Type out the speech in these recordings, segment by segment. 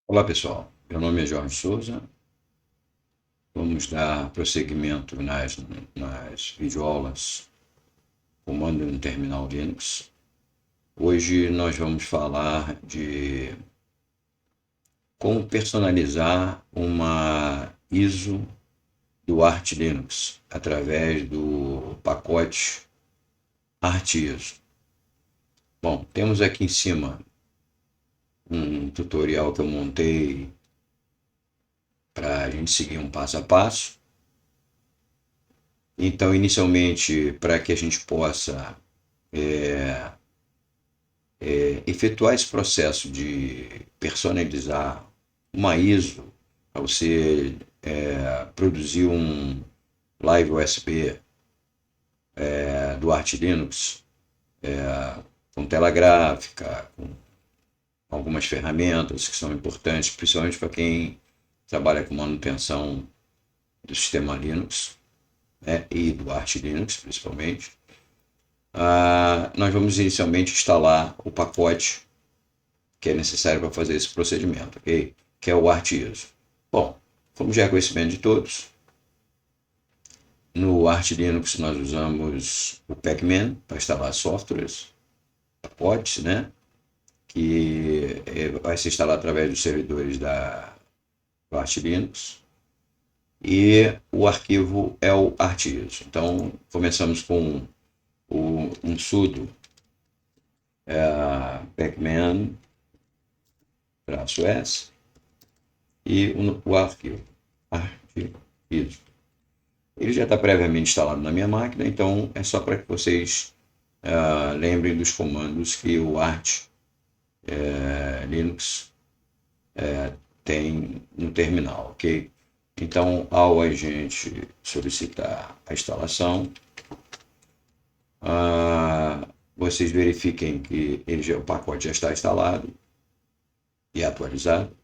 Olá pessoal, meu nome é Jorge Souza. Vamos dar prosseguimento nas videoaulas Comando no Terminal Linux. Hoje nós vamos falar de como personalizar uma ISO do Arch Linux através do pacote ArtISO. Bom, temos aqui em cima um tutorial que eu montei para a gente seguir um passo a passo. Então, inicialmente, para que a gente possa efetuar esse processo de personalizar uma ISO, para você produzir um Live USB do Arch Linux com tela gráfica, com algumas ferramentas que são importantes, principalmente para quem trabalha com manutenção do sistema Linux, né, e do Arch Linux principalmente. Nós vamos inicialmente instalar o pacote que é necessário para fazer esse procedimento, ok? Que é o ArtISO. Bom, como já é conhecimento de todos, no Arch Linux nós usamos o Pacman para instalar softwares, pacotes, né? Que vai se instalar através dos servidores do Arch Linux. E o arquivo é o ArtISO. Então, começamos com um sudo pacman -s e o arquivo ArtISO. Ele já está previamente instalado na minha máquina, então é só para que vocês lembrem dos comandos que o Arch Linux tem no terminal, ok? Então, ao a gente solicitar a instalação, vocês verifiquem que o pacote já está instalado e atualizado.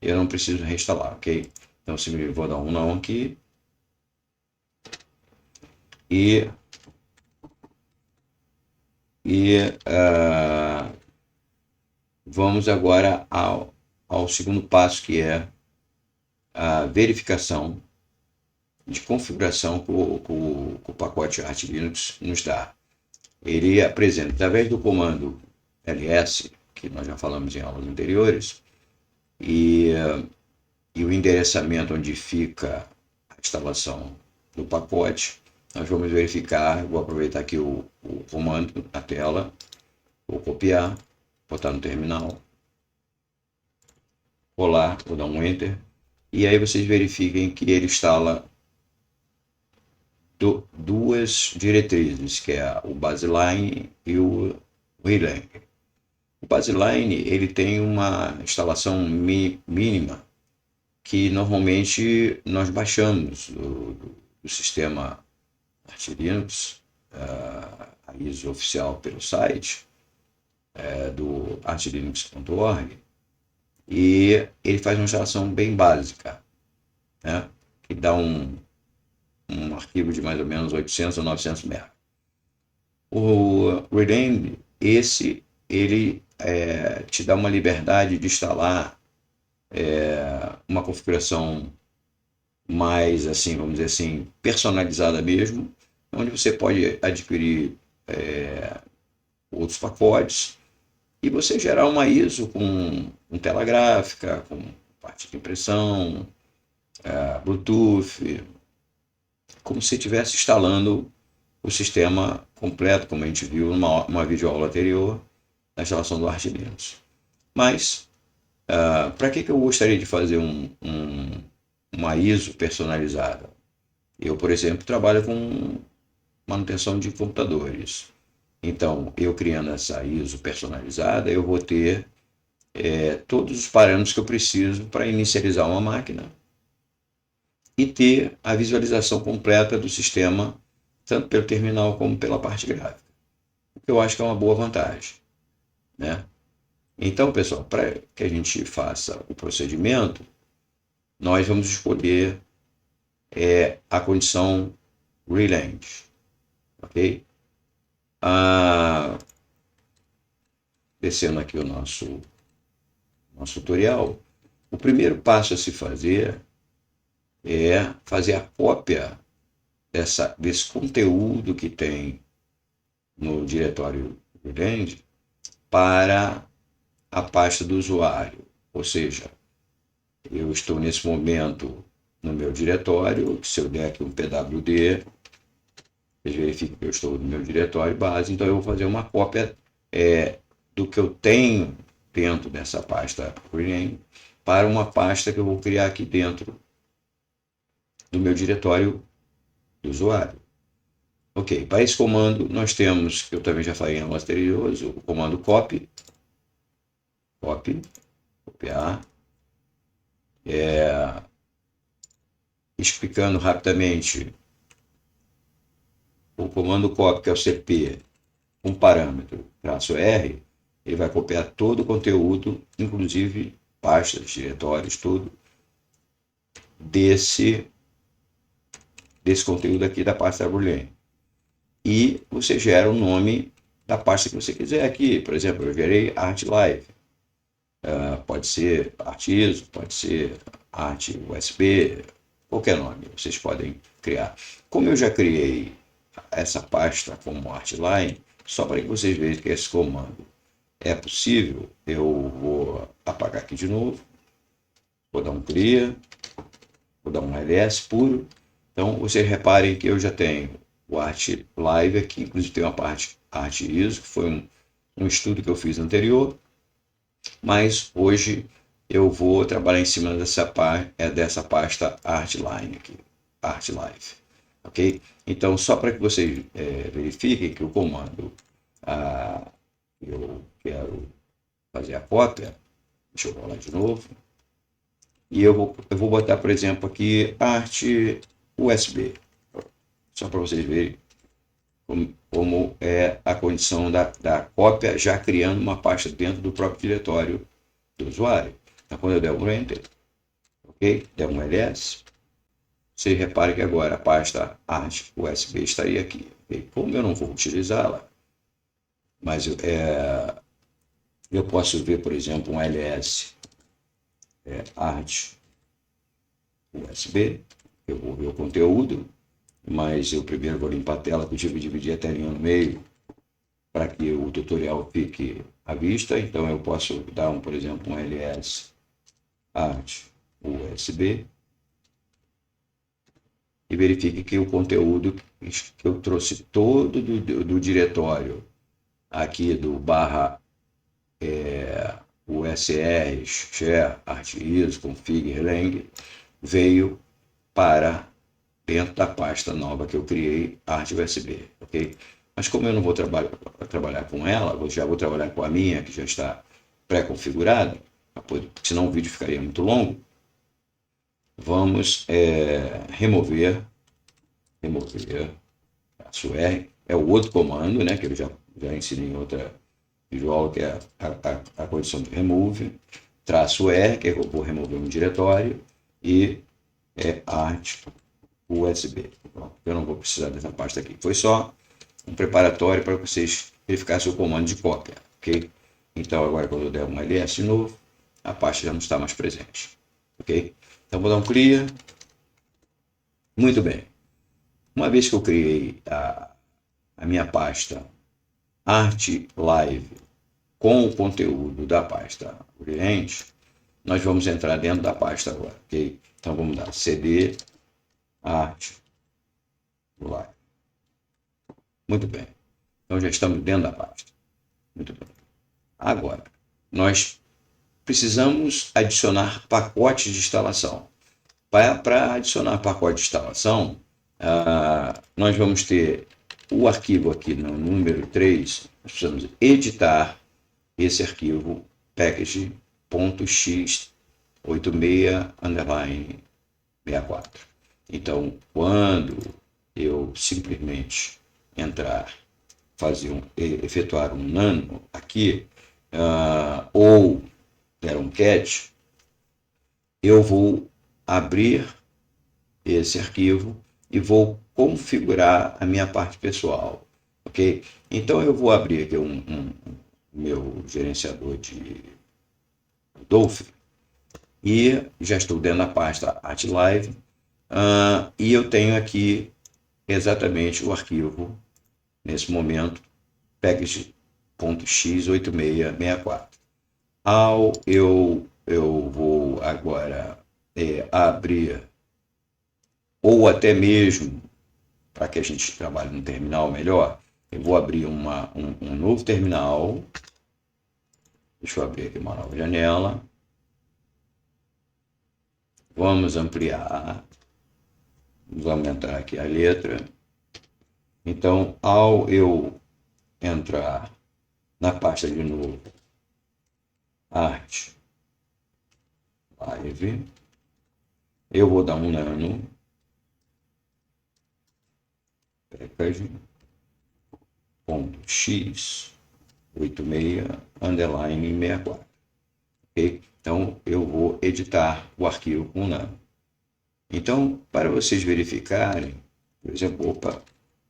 Eu não preciso reinstalar, ok? Então, vou dar um não aqui. E vamos agora ao segundo passo, que é a verificação de configuração que o pacote Arch Linux nos dá. Ele apresenta, através do comando ls, que nós já falamos em aulas anteriores, e o endereçamento onde fica a instalação do pacote, nós vamos verificar. Vou aproveitar aqui o comando na tela, vou copiar, botar no terminal, colar, vou dar um enter, e aí vocês verifiquem que ele instala duas diretrizes, que é o baseline e o relang. O baseline ele tem uma instalação mínima que normalmente nós baixamos do sistema Arch Linux, a ISO oficial pelo site do archlinux.org, e ele faz uma instalação bem básica, né, que dá um arquivo de mais ou menos 800 ou 900 MB. O Reland, ele te dá uma liberdade de instalar uma configuração mais, assim, vamos dizer assim, personalizada mesmo, onde você pode adquirir outros pacotes e você gerar uma ISO com tela gráfica, com parte de impressão, Bluetooth, como se estivesse instalando o sistema completo, como a gente viu numa videoaula anterior, na instalação do Arch Linux. Mas, para que eu gostaria de fazer uma ISO personalizada? Eu, por exemplo, trabalho com manutenção de computadores. Então, eu criando essa ISO personalizada, eu vou ter todos os parâmetros que eu preciso para inicializar uma máquina e ter a visualização completa do sistema, tanto pelo terminal como pela parte gráfica, o que eu acho que é uma boa vantagem, né? Então, pessoal, para que a gente faça o procedimento, nós vamos escolher a condição Reland, ok? Descendo aqui o nosso tutorial, O primeiro passo a se fazer é fazer a cópia desse conteúdo que tem no diretório grande para a pasta do usuário. Ou seja, eu estou nesse momento no meu diretório, se eu der aqui um pwd, vocês verificam que eu estou no meu diretório base, então eu vou fazer uma cópia do que eu tenho dentro dessa pasta rename para uma pasta que eu vou criar aqui dentro do meu diretório do usuário. Ok, para esse comando nós temos, que eu também já falei em aula anterior, o comando copy, copiar, explicando rapidamente, o comando copy, que é o CP, um parâmetro, -R, ele vai copiar todo o conteúdo, inclusive pastas, diretórios, tudo, desse conteúdo aqui da pasta Boolean. E você gera o nome da pasta que você quiser aqui. Por exemplo, eu gerei Art Live. Pode ser Art ISO, pode ser Art USB, qualquer nome vocês podem criar. Como eu já criei essa pasta como Artline, só para que vocês vejam que esse comando é possível, eu vou apagar aqui de novo, vou dar um clear, vou dar um ls puro. Então vocês reparem que eu já tenho o Art Live aqui, inclusive tem uma parte Art ISO, que foi um estudo que eu fiz anterior, mas hoje eu vou trabalhar em cima dessa pasta Artline aqui, Art Live, ok? Então, só para que vocês verifiquem que o comando eu quero fazer a cópia, deixa eu rolar de novo, e eu vou botar, por exemplo, aqui Art USB, só para vocês verem como é a condição da cópia, já criando uma pasta dentro do próprio diretório do usuário. Então, quando eu der um Enter, ok? Der um ls, vocês reparem que agora a pasta Art USB estaria aqui. Okay? Como eu não vou utilizá-la, mas eu posso ver, por exemplo, um ls Art USB, eu vou ver o conteúdo, mas eu primeiro vou limpar a tela, que eu tive que dividir a telinha no meio para que o tutorial fique à vista. Então eu posso dar, por exemplo, um ls Art USB e verifique que o conteúdo que eu trouxe todo do diretório aqui do barra USR, share, art ISO, config, lang, veio para dentro da pasta nova que eu criei, Art USB, ok? Mas como eu não vou trabalhar com ela, eu já vou trabalhar com a minha, que já está pré-configurada, senão o vídeo ficaria muito longo. Vamos remover -R, é o outro comando, né, que eu já ensinei em outra videoaula, que é a condição de remove, -R, que eu vou remover um diretório, e Art USB. Eu não vou precisar dessa pasta aqui. Foi só um preparatório para vocês verificarem o comando de cópia, ok? Então agora quando eu der um ls de novo, a pasta já não está mais presente, ok? Então vou dar um clear. Muito bem. Uma vez que eu criei a minha pasta Art Live com o conteúdo da pasta Brilhante, nós vamos entrar dentro da pasta agora, ok? Então vamos dar cd Art Live. Muito bem. Então já estamos dentro da pasta. Muito bem. Agora, nós precisamos adicionar pacotes de instalação. Para adicionar pacote de instalação, nós vamos ter o arquivo aqui no número 3, nós precisamos editar esse arquivo package.x86_64. Então, quando eu simplesmente entrar, efetuar um nano aqui, ou der um cat, eu vou abrir esse arquivo e vou configurar a minha parte pessoal, ok? Então eu vou abrir aqui meu gerenciador de Dolphin e já estou dentro da pasta ArtLive, e eu tenho aqui exatamente o arquivo, nesse momento, package.x8664. Eu vou agora abrir, ou até mesmo, para que a gente trabalhe no terminal melhor, eu vou abrir um novo terminal. Deixa eu abrir aqui uma nova janela. Vamos ampliar. Vamos aumentar aqui a letra. Então, ao eu entrar na pasta de novo, Art Live, eu vou dar um nano, package.x86_64. Okay? Então, eu vou editar o arquivo com nano. Então, para vocês verificarem, por exemplo,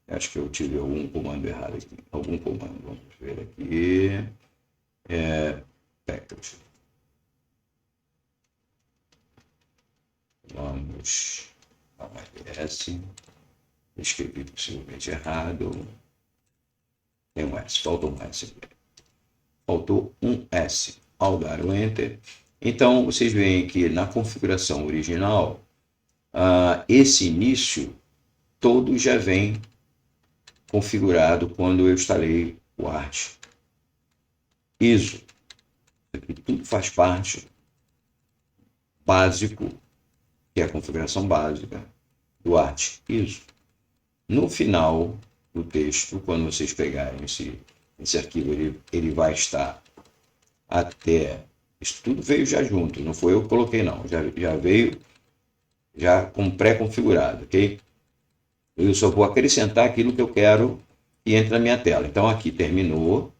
acho que eu tive algum comando errado aqui. Algum comando, vamos ver aqui. Package. Vamos dar um S. Escrevi possivelmente errado. Tem um S, faltou um S. Faltou um S. Ao dar o Enter. Então, vocês veem que na configuração original, esse início todo já vem configurado quando eu instalei o Art ISO. Aqui tudo faz parte básico, que é a configuração básica do Art ISO. No final do texto, quando vocês pegarem esse arquivo, ele vai estar até... Isso tudo veio já junto, não foi eu que coloquei não, já veio já com pré-configurado, ok? Eu só vou acrescentar aquilo que eu quero e entra na minha tela. Então aqui terminou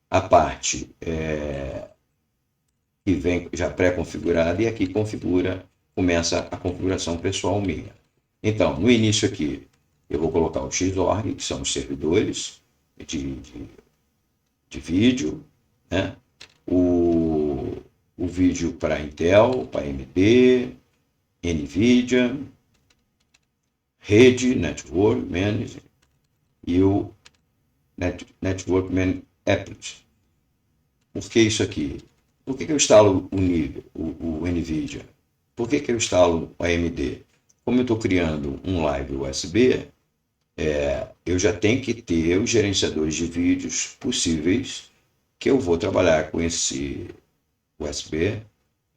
a parte que vem já pré-configurada e aqui começa a configuração pessoal minha. Então, no início aqui, eu vou colocar o Xorg, que são os servidores de vídeo, né? O vídeo para Intel, para AMD, NVIDIA, rede, Network Manager e o Network Manager Applet. Por que isso aqui? Por que eu instalo o NVIDIA? Por que eu instalo o AMD? Como eu estou criando um live USB, eu já tenho que ter os gerenciadores de vídeos possíveis que eu vou trabalhar com esse USB,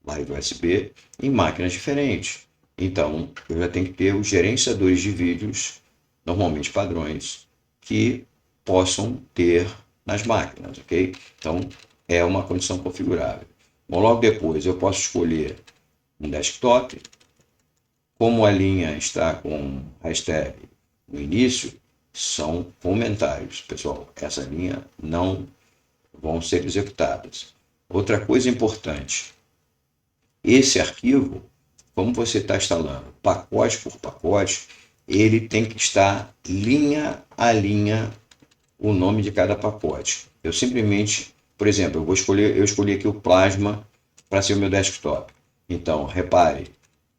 live USB, em máquinas diferentes. Então, eu já tenho que ter os gerenciadores de vídeos, normalmente padrões, que possam ter nas máquinas, ok? Então, é uma condição configurável. Bom, logo depois eu posso escolher um desktop. Como a linha está com hashtag no início, são comentários. Pessoal, essa linha não vão ser executadas. Outra coisa importante, esse arquivo, como você está instalando pacote por pacote, ele tem que estar linha a linha o nome de cada pacote. Eu simplesmente, por exemplo, eu escolhi aqui o Plasma para ser o meu desktop. Então, repare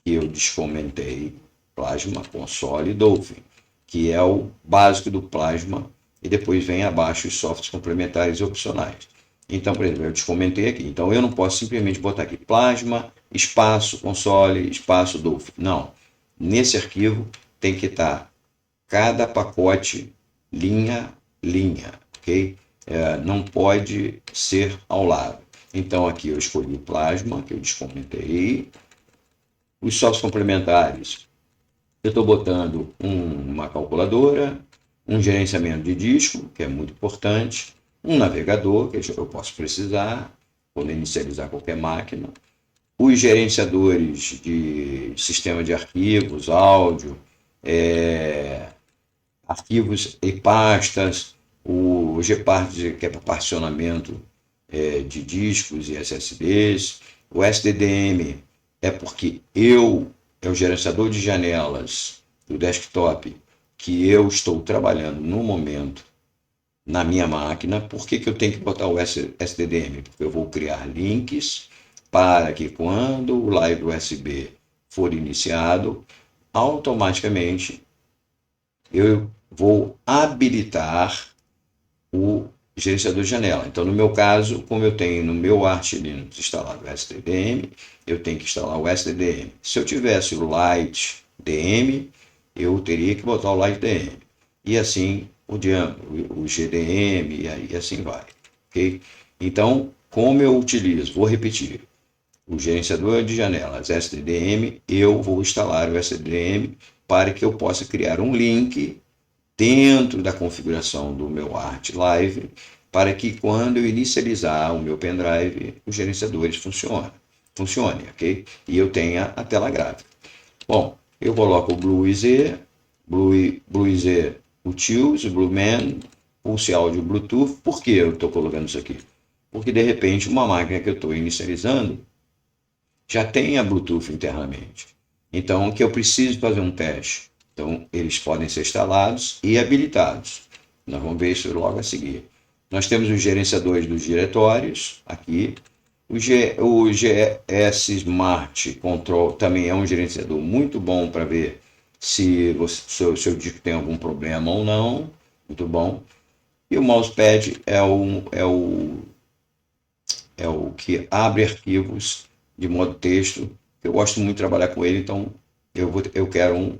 que eu descomentei Plasma, Console e Dolphin, que é o básico do Plasma, e depois vem abaixo os softwares complementares e opcionais. Então, por exemplo, eu descomentei aqui. Então, eu não posso simplesmente botar aqui Plasma, espaço, Console, espaço, Dolphin. Não. Nesse arquivo tem que estar cada pacote linha, ok? Não pode ser ao lado. Então, aqui eu escolhi o Plasma, que eu descomentei. Os softwares complementares, eu estou botando uma calculadora, um gerenciamento de disco, que é muito importante, um navegador, que eu posso precisar quando inicializar qualquer máquina, os gerenciadores de sistema de arquivos, áudio, arquivos e pastas, o Gepard, que é para particionamento de discos e SSDs, o SDDM é porque é o gerenciador de janelas do desktop que eu estou trabalhando no momento na minha máquina. Por que eu tenho que botar o SDDM? Porque eu vou criar links para que quando o Live USB for iniciado, automaticamente eu vou habilitar o gerenciador de janela. Então, no meu caso, como eu tenho no meu Arch Linux instalado o STDM, eu tenho que instalar o STDM. Se eu tivesse o Lite DM, eu teria que botar o Lite DM. E assim o GDM, e assim vai. Okay? Então, como eu utilizo, vou repetir, o gerenciador de janelas STDM, eu vou instalar o STDM para que eu possa criar um link dentro da configuração do meu Art Live, para que quando eu inicializar o meu pendrive, os gerenciadores funcionem, ok? E eu tenha a tela gráfica. Bom, eu coloco o BlueZ Utils, o Blueman, Pulse Áudio Bluetooth. Por que eu estou colocando isso aqui? Porque de repente uma máquina que eu estou inicializando já tem a Bluetooth internamente. Então, que eu preciso fazer um teste. Então, eles podem ser instalados e habilitados. Nós vamos ver isso logo a seguir. Nós temos os gerenciadores dos diretórios aqui. O GS Smart Control também é um gerenciador muito bom para ver se o seu disco tem algum problema ou não. Muito bom. E o mousepad é o que abre arquivos de modo texto. Eu gosto muito de trabalhar com ele, então eu quero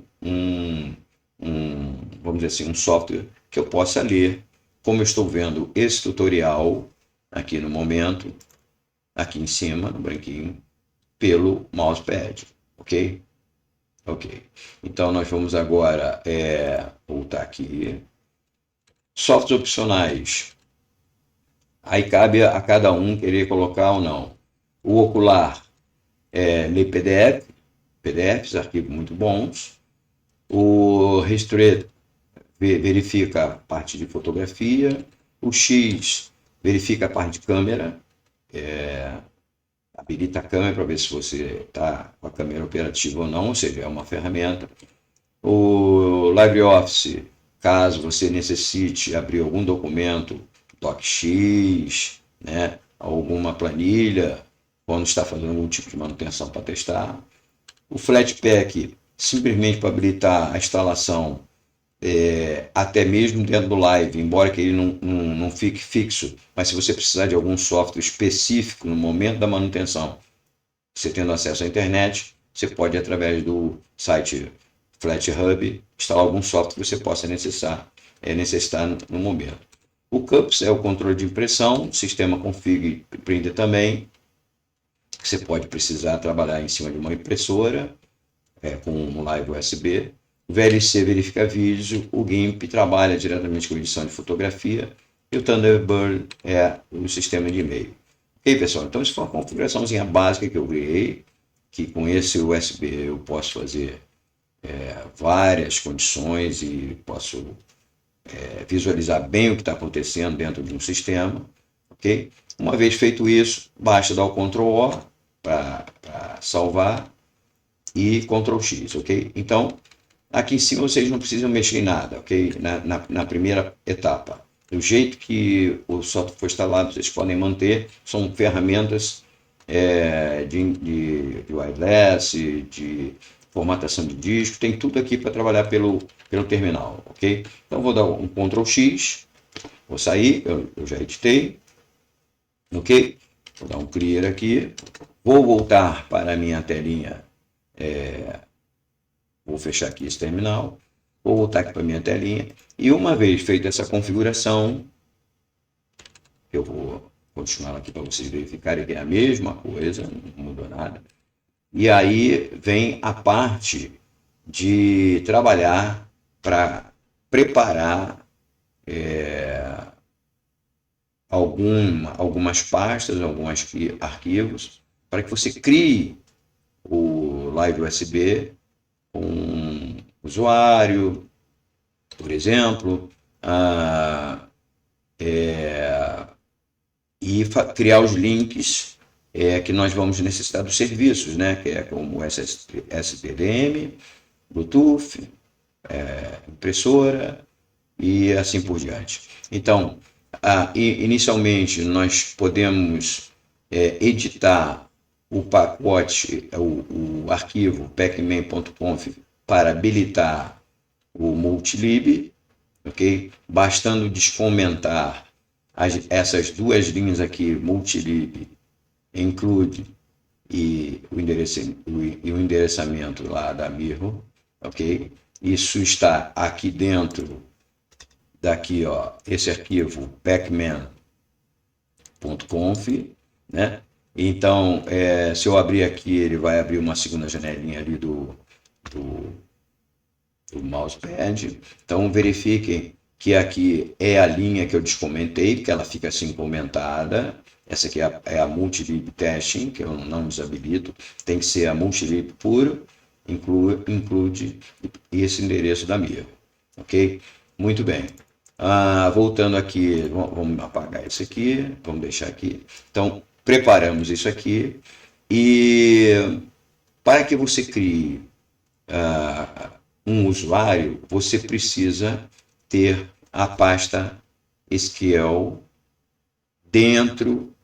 vamos dizer assim, um software que eu possa ler, como eu estou vendo esse tutorial aqui no momento, aqui em cima, no branquinho, pelo mousepad, ok? Ok. Então nós vamos agora voltar aqui. Softwares opcionais. Aí cabe a cada um querer colocar ou não. O ocular lê PDFs, arquivos muito bons. O Restraint verifica a parte de fotografia. O X verifica a parte de câmera. Habilita a câmera para ver se você está com a câmera operativa ou não, ou seja, é uma ferramenta. O LibreOffice, caso você necessite abrir algum documento, DocX, né, alguma planilha, quando está fazendo algum tipo de manutenção para testar. O Flatpak, simplesmente para habilitar a instalação, até mesmo dentro do Live, embora que ele não fique fixo, mas se você precisar de algum software específico no momento da manutenção, você tendo acesso à internet, você pode, através do site FlatHub, instalar algum software que você possa necessitar no momento. O CUPS é o controle de impressão, sistema config printer também. Você pode precisar trabalhar em cima de uma impressora com um Live USB. O VLC verifica vídeo, o GIMP trabalha diretamente com edição de fotografia e o Thunderbird é o sistema de e-mail. Ok, pessoal? Então, isso foi uma configuraçãozinha básica que eu criei, que com esse USB eu posso fazer várias condições e posso visualizar bem o que está acontecendo dentro de um sistema, ok? Uma vez feito isso, basta dar o Ctrl+O para salvar e Ctrl+X, ok? Então, aqui em cima vocês não precisam mexer em nada, ok? Na primeira etapa. Do jeito que o software foi instalado, vocês podem manter, são ferramentas de wireless, de formatação de disco, tem tudo aqui para trabalhar pelo terminal, ok? Então vou dar um Ctrl+X, vou sair, eu já editei, ok? Vou dar um clear aqui, vou voltar para a minha telinha, vou fechar aqui esse terminal, vou voltar aqui para a minha telinha, e uma vez feita essa configuração, eu vou continuar aqui para vocês verificarem que é a mesma coisa, não mudou nada. E aí vem a parte de trabalhar para preparar algumas pastas, alguns arquivos, para que você crie o Live USB com um usuário, por exemplo, e criar os links que nós vamos necessitar dos serviços, né? Que é como o STDM, Bluetooth, impressora e assim por diante. Então, inicialmente nós podemos editar o pacote, o arquivo pacman.conf para habilitar o multilib, ok? Bastando descomentar essas duas linhas aqui, multilib, include e o endereçamento lá da Mirror, ok? Isso está aqui dentro daqui, ó, esse arquivo pacman.conf, né? Então, se eu abrir aqui, ele vai abrir uma segunda janelinha ali do mousepad. Então, verifiquem que aqui é a linha que eu descomentei, porque ela fica assim comentada. Essa aqui é a multilib testing, que eu não desabilito. Tem que ser a multilib puro, include esse endereço da Mirror. Ok? Muito bem. Voltando aqui, vamos apagar isso aqui, vamos deixar aqui. Então, preparamos isso aqui. E para que você crie um usuário, você precisa ter a pasta SQL dentro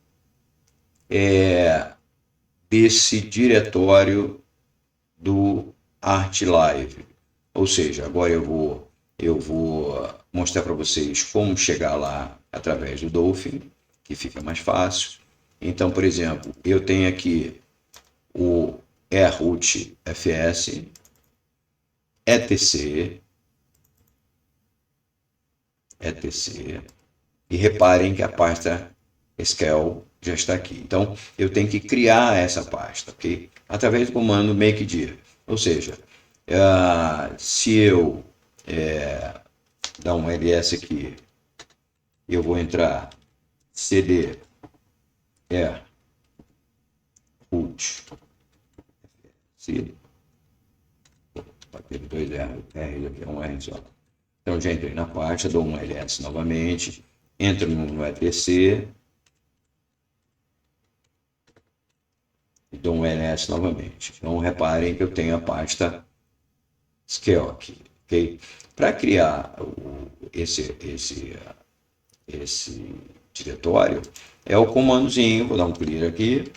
desse diretório do ArtLive. Ou seja, agora eu vou mostrar para vocês como chegar lá através do Dolphin, que fica mais fácil. Então, por exemplo, eu tenho aqui o root fs, etc, e reparem que a pasta SQL já está aqui. Então, eu tenho que criar essa pasta, ok? Através do comando makedir. Ou seja, se eu dar um ls aqui, eu vou entrar cd root teve dois R aqui, um R só. Então, já entrei na pasta, dou um ls novamente, entro no etc e dou um ls novamente. Então, reparem que eu tenho a pasta SQL aqui, ok? Para criar esse diretório, é o comandozinho, vou dar um clear aqui,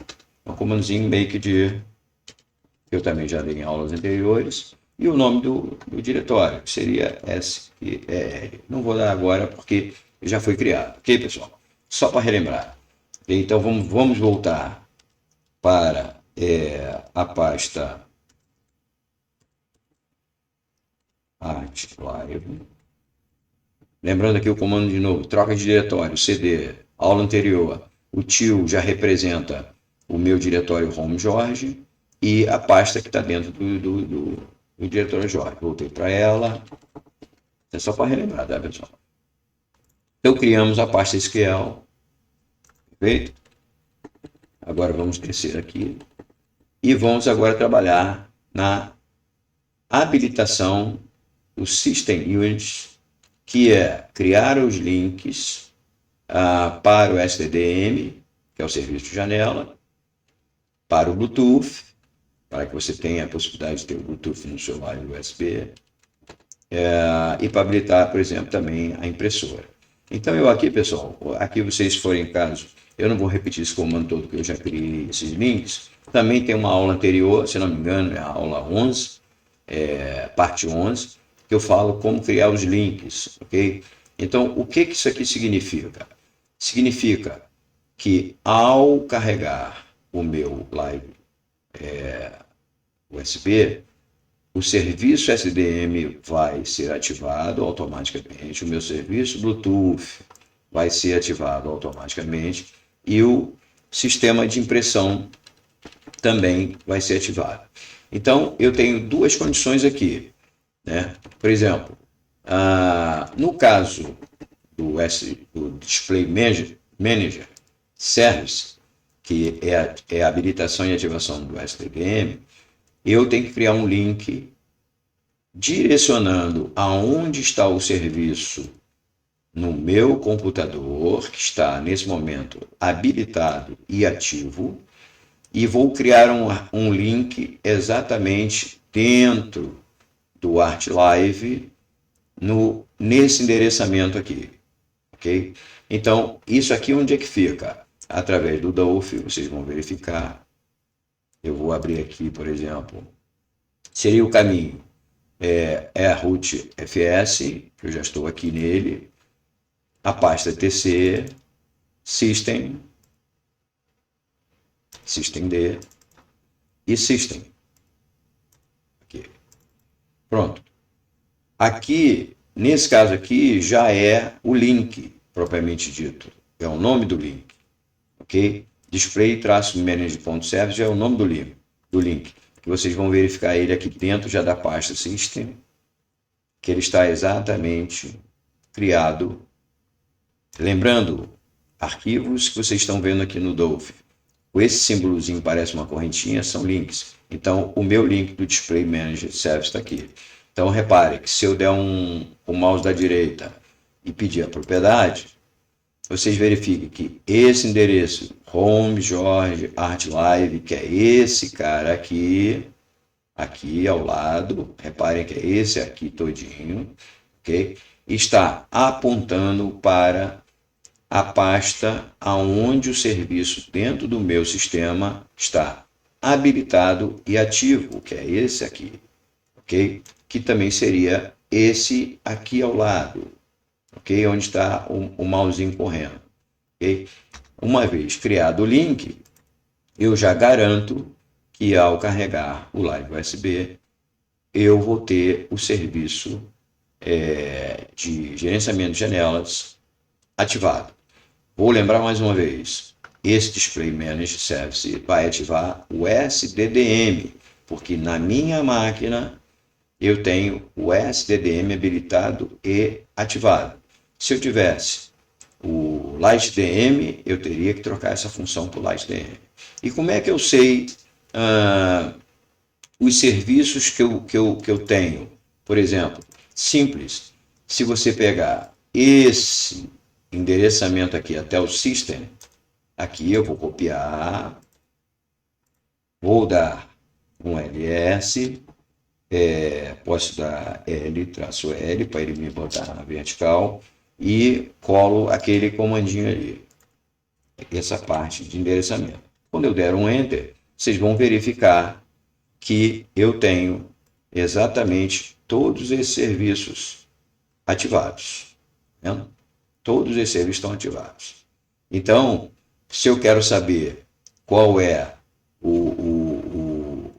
é o comandozinho makedir, que eu também já dei em aulas anteriores, e o nome do diretório, que seria SQL. Não vou dar agora porque já foi criado, ok, pessoal? Só para relembrar. Então, vamos voltar para a pasta ArtLive. Lembrando aqui o comando de novo, troca de diretório, cd, aula anterior, o tio já representa o meu diretório home Jorge e a pasta que está dentro do diretório Jorge. Voltei para ela, é só para relembrar, tá, pessoal? Então criamos a pasta SQL, perfeito? Agora vamos descer aqui e vamos agora trabalhar na habilitação do System Unit, que é criar os links para o SDDM, que é o serviço de janela, para o Bluetooth, para que você tenha a possibilidade de ter o Bluetooth no celular e USB, e para habilitar, por exemplo, também a impressora. Então, eu aqui, pessoal, aqui vocês forem em caso, eu não vou repetir esse comando todo que eu já criei esses links, também tem uma aula anterior, se não me engano, é a aula 11, parte 11, que eu falo como criar os links, ok? Então, o que isso aqui significa? Significa que ao carregar o meu live USB, o serviço SDM vai ser ativado automaticamente, o meu serviço Bluetooth vai ser ativado automaticamente e o sistema de impressão também vai ser ativado. Então, eu tenho duas condições aqui, né? Por exemplo, no caso do Display Manager Service, que é a habilitação e ativação do SDM, eu tenho que criar um link direcionando aonde está o serviço no meu computador, que está nesse momento habilitado e ativo, e vou criar um link exatamente dentro do ArtLive nesse endereçamento aqui, ok? Então, isso aqui onde é que fica? Através do Dolphin, vocês vão verificar, Eu vou abrir aqui, por exemplo, seria o caminho. É a root fs, que eu já estou aqui nele, a pasta tc, system, systemd e system. Aqui. Pronto. Aqui, nesse caso aqui, já é o link, propriamente dito. É o nome do link. Ok? Display-manager.service já é o nome do link. Que vocês vão verificar ele aqui dentro já da pasta system, que ele está exatamente criado. Lembrando, arquivos que vocês estão vendo aqui no Dolphin, com esse símbolozinho parece uma correntinha, são links. Então, o meu link do Display Manager Service está aqui. Então, repare que se eu der o mouse da direita e pedir a propriedade, vocês verificam que esse endereço, Home Jorge Art Live, que é esse cara aqui ao lado, reparem que é esse aqui todinho, ok? Está apontando para a pasta aonde o serviço dentro do meu sistema está habilitado e ativo, que é esse aqui, ok? Que também seria esse aqui ao lado, ok? Onde está o mousezinho correndo, ok? Uma vez criado o link, eu já garanto que ao carregar o Live USB, eu vou ter o serviço de gerenciamento de janelas ativado. Vou lembrar mais uma vez, esse Display Manager Service vai ativar o SDDM, porque na minha máquina eu tenho o SDDM habilitado e ativado. Se eu tivesse o LightDM, eu teria que trocar essa função para o LightDM. E como é que eu sei os serviços que eu tenho? Por exemplo, simples, se você pegar esse endereçamento aqui até o system, aqui eu vou copiar, vou dar um ls, posso dar L-L para ele me botar na vertical e colo aquele comandinho ali, essa parte de endereçamento. Quando eu der um enter, vocês vão verificar que eu tenho exatamente todos esses serviços ativados. Né? Todos esses serviços estão ativados. Então, se eu quero saber qual é o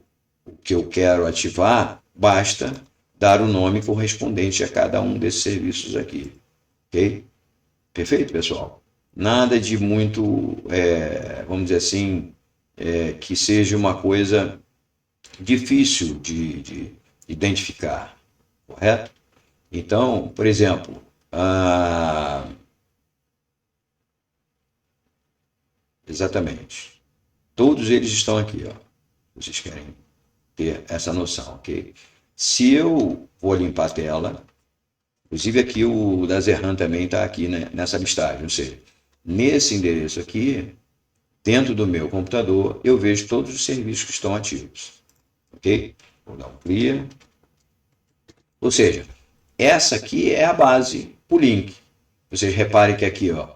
que eu quero ativar, basta dar o nome correspondente a cada um desses serviços aqui. Ok? Perfeito, pessoal? Nada de muito, vamos dizer assim, que seja uma coisa difícil de identificar, correto? Então, por exemplo, exatamente. Todos eles estão aqui, ó. Vocês querem ter essa noção, ok? Se eu vou limpar a tela, inclusive aqui o da Zerran também está aqui, né, nessa listagem, ou seja, nesse endereço aqui, dentro do meu computador, eu vejo todos os serviços que estão ativos, ok? Vou dar um clear. Ou seja, essa aqui é a base para o link. Vocês reparem que aqui, ó,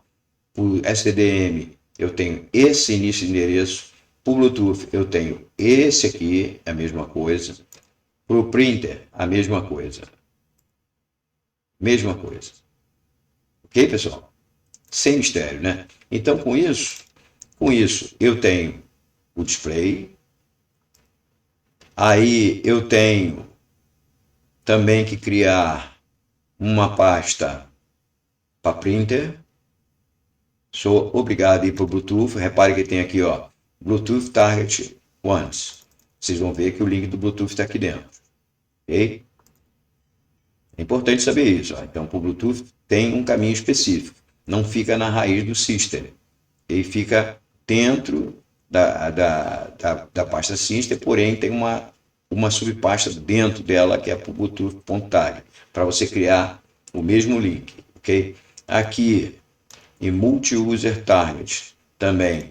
o SDDM, eu tenho esse início de endereço. Para o Bluetooth, eu tenho esse aqui, a mesma coisa. Para o printer, a mesma coisa. Mesma coisa. Ok, pessoal? Sem mistério, né? Então, com isso, eu tenho o display. Aí eu tenho também que criar uma pasta para printer. Sou obrigado a ir para o Bluetooth. Repare que tem aqui, ó, Bluetooth Target Once. Vocês vão ver que o link do Bluetooth está aqui dentro. Ok? É importante saber isso. Ó. Então, para o Bluetooth tem um caminho específico. Não fica na raiz do system. Ele fica dentro da pasta system, porém tem uma subpasta dentro dela que é para o Bluetooth.tag, para você criar o mesmo link. Ok? Aqui em Multi-User Target também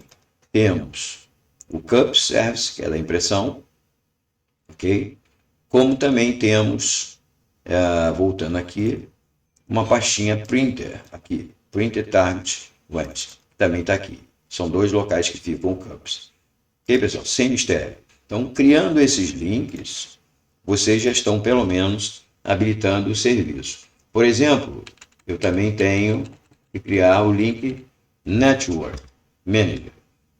temos o Cup Service, que é da impressão, ok? Como também temos, voltando aqui, uma pastinha Printer, aqui, Printer Target Web, também está aqui. São dois locais que ficam Cups. Ok, pessoal? Sem mistério. Então, criando esses links, vocês já estão, pelo menos, habilitando o serviço. Por exemplo, eu também tenho que criar o link Network Manager.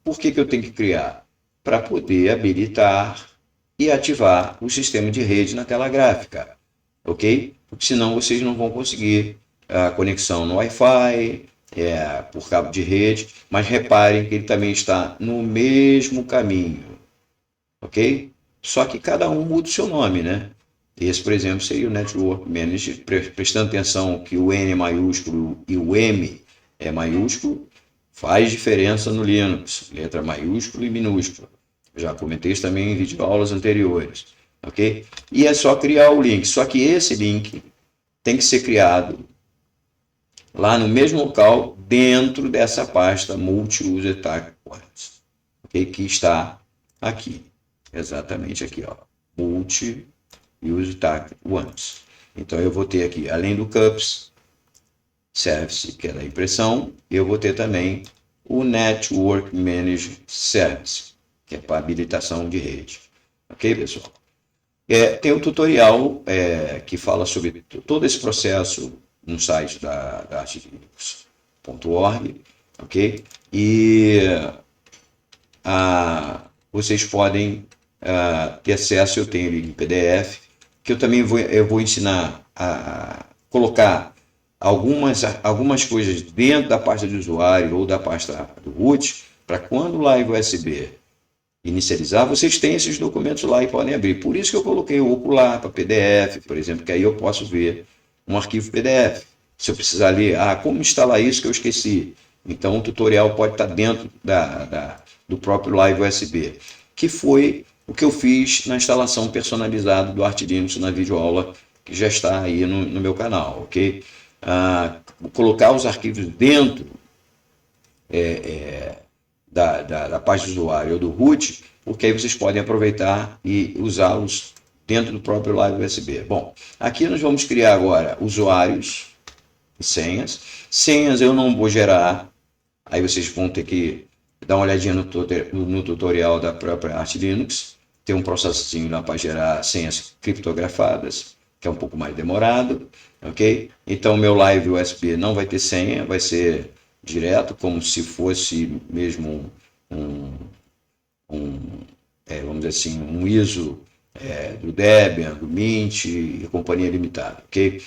Por que eu tenho que criar? Para poder habilitar e ativar o sistema de rede na tela gráfica, ok? Porque senão vocês não vão conseguir a conexão no Wi-Fi, por cabo de rede, mas reparem que ele também está no mesmo caminho, ok? Só que cada um muda o seu nome, né? Esse, por exemplo, seria o Network Manager, prestando atenção que o N é maiúsculo e o M é maiúsculo, faz diferença no Linux, letra maiúscula e minúscula. Já comentei isso também em videoaulas anteriores, ok? E é só criar o link, só que esse link tem que ser criado lá no mesmo local, dentro dessa pasta Multi-User Attack Points, ok? Que está aqui, exatamente aqui, ó, Multi-User Attack Points. Então eu vou ter aqui, além do CUPS Service, que é da impressão, eu vou ter também o Network Manager Service, que é para habilitação de rede. Ok, pessoal? Tem um tutorial que fala sobre todo esse processo no site da artlinux.org, ok? E vocês podem ter acesso, eu tenho ele em PDF, que eu também vou ensinar a colocar algumas coisas dentro da pasta de usuário ou da pasta do root, para quando o Live USB inicializar, vocês têm esses documentos lá e podem abrir. Por isso que eu coloquei o Ocular para PDF, por exemplo, que aí eu posso ver um arquivo PDF. Se eu precisar ler, como instalar isso que eu esqueci. Então o tutorial pode estar dentro do próprio Live USB, que foi o que eu fiz na instalação personalizada do ArtLinux na videoaula, que já está aí no meu canal, ok? Colocar os arquivos dentro da página do usuário ou do root, porque aí vocês podem aproveitar e usá-los dentro do próprio Live USB. Bom, aqui nós vamos criar agora usuários e senhas. Senhas eu não vou gerar, aí vocês vão ter que dar uma olhadinha no tutorial da própria ArtLinux. Tem um processinho lá para gerar senhas criptografadas, que é um pouco mais demorado, ok? Então, meu Live USB não vai ter senha, vai ser direto, como se fosse mesmo vamos dizer assim, um ISO do Debian, do Mint e companhia limitada, ok?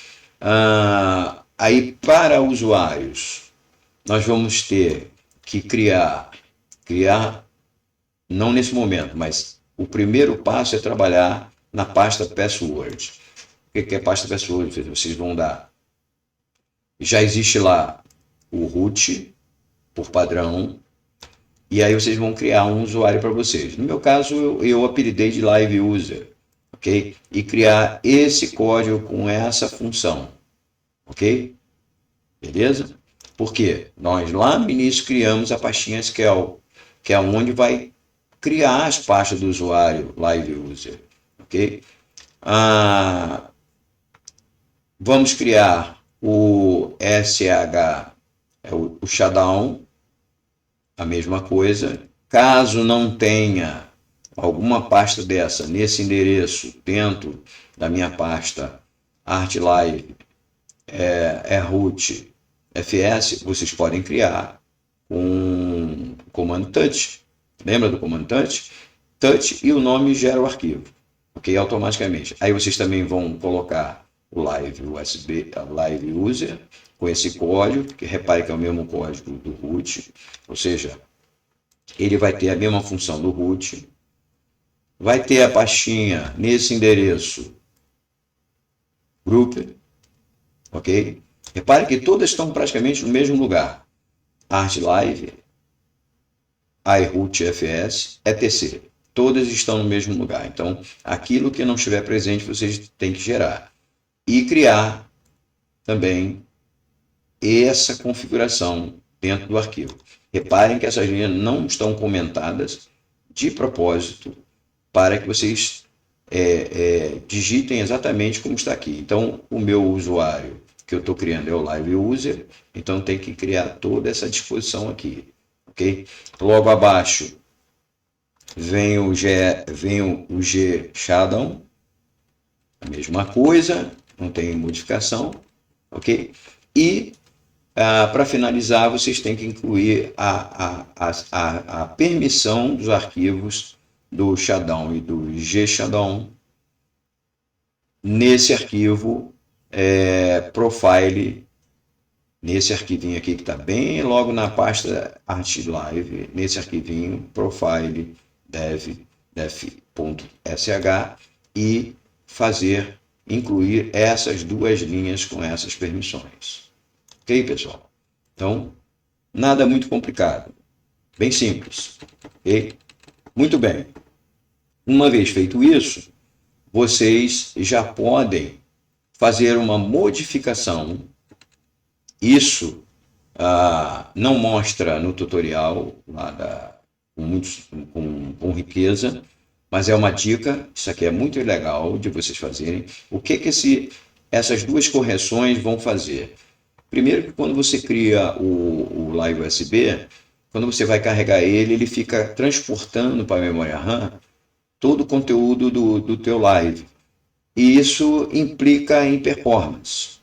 Aí, para usuários, nós vamos ter que criar, não nesse momento, mas o primeiro passo é trabalhar na pasta Password. O que é pasta Password? Vocês vão dar. Já existe lá o root, por padrão, e aí vocês vão criar um usuário para vocês. No meu caso, eu apelidei de Live User, ok? E criar esse código com essa função, ok? Beleza? Porque nós lá no início criamos a pastinha SQL, que é onde vai criar as pastas do usuário Live User, ok? Vamos criar o SH, o shutdown, a mesma coisa. Caso não tenha alguma pasta dessa nesse endereço dentro da minha pasta ArtLive root fs, vocês podem criar um comando touch. Lembra do comando touch? Touch e o nome gera o arquivo, ok? Automaticamente. Aí vocês também vão colocar o Live USB, a Live User, com esse código, que repare que é o mesmo código do root, ou seja, ele vai ter a mesma função do root, vai ter a pastinha nesse endereço group, ok? Repare que todas estão praticamente no mesmo lugar. ArtLive, iRootFS, etc. Todas estão no mesmo lugar. Então, aquilo que não estiver presente, vocês têm que gerar. E criar também essa configuração dentro do arquivo. Reparem que essas linhas não estão comentadas de propósito para que vocês digitem exatamente como está aqui. Então, o meu usuário que eu estou criando é o Live User, então tem que criar toda essa disposição aqui, ok? Logo abaixo, vem o G Shadow, a mesma coisa, não tem modificação, ok? E para finalizar, vocês têm que incluir a permissão dos arquivos do Shadow e do G-Shadow nesse arquivo profile, nesse arquivinho aqui que está bem logo na pasta Art Live, nesse arquivinho profile def.sh e incluir essas duas linhas com essas permissões. Ok, pessoal? Então, nada muito complicado, bem simples. Ok? Muito bem. Uma vez feito isso, vocês já podem fazer uma modificação. Isso não mostra no tutorial lá com riqueza, mas é uma dica. Isso aqui é muito legal de vocês fazerem. O que essas duas correções vão fazer? Primeiro, que quando você cria o Live USB, quando você vai carregar ele, ele fica transportando para a memória RAM todo o conteúdo do teu live. E isso implica em performance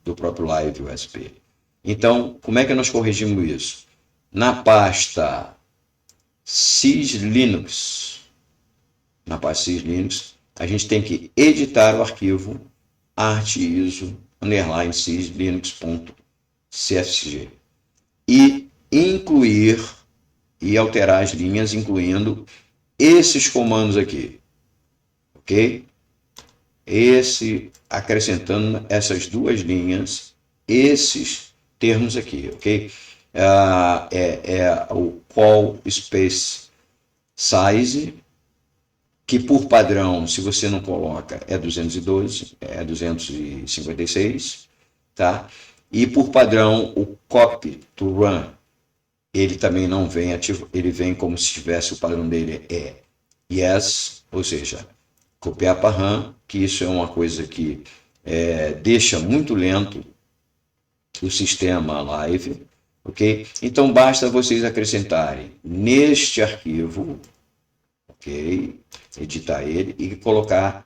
do próprio Live USB. Então, como é que nós corrigimos isso? Na pasta syslinux, a gente tem que editar o arquivo artiso_syslinux.cfg e incluir e alterar as linhas, incluindo esses comandos aqui, ok? Acrescentando essas duas linhas, esses termos aqui, ok? O call space size, que por padrão, se você não coloca, é 212, é 256, tá? E por padrão, o copy to run, ele também não vem ativo, ele vem como se tivesse o padrão dele yes, ou seja, copiar para RAM, que isso é uma coisa que deixa muito lento o sistema live, ok? Então basta vocês acrescentarem neste arquivo, ok? Editar ele e colocar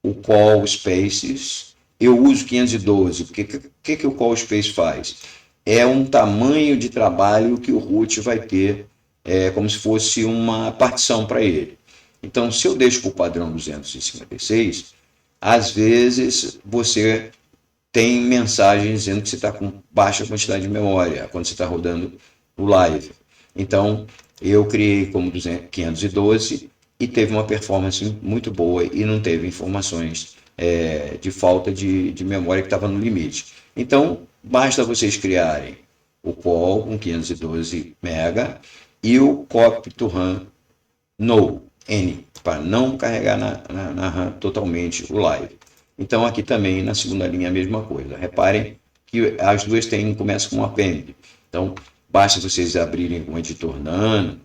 o call spaces. Eu uso 512, porque o que o call space faz? É um tamanho de trabalho que o root vai ter, como se fosse uma partição para ele. Então, se eu deixo por padrão 256, às vezes você tem mensagens dizendo que você está com baixa quantidade de memória quando você está rodando o live. Então, eu criei como 512 e teve uma performance muito boa e não teve informações de falta de memória que estava no limite. Então, basta vocês criarem o call com 512 MB e o copy to RAM no N, para não carregar na RAM totalmente o live. Então, aqui também na segunda linha a mesma coisa. Reparem que as duas começam com um append. Então, basta vocês abrirem com o editor Nano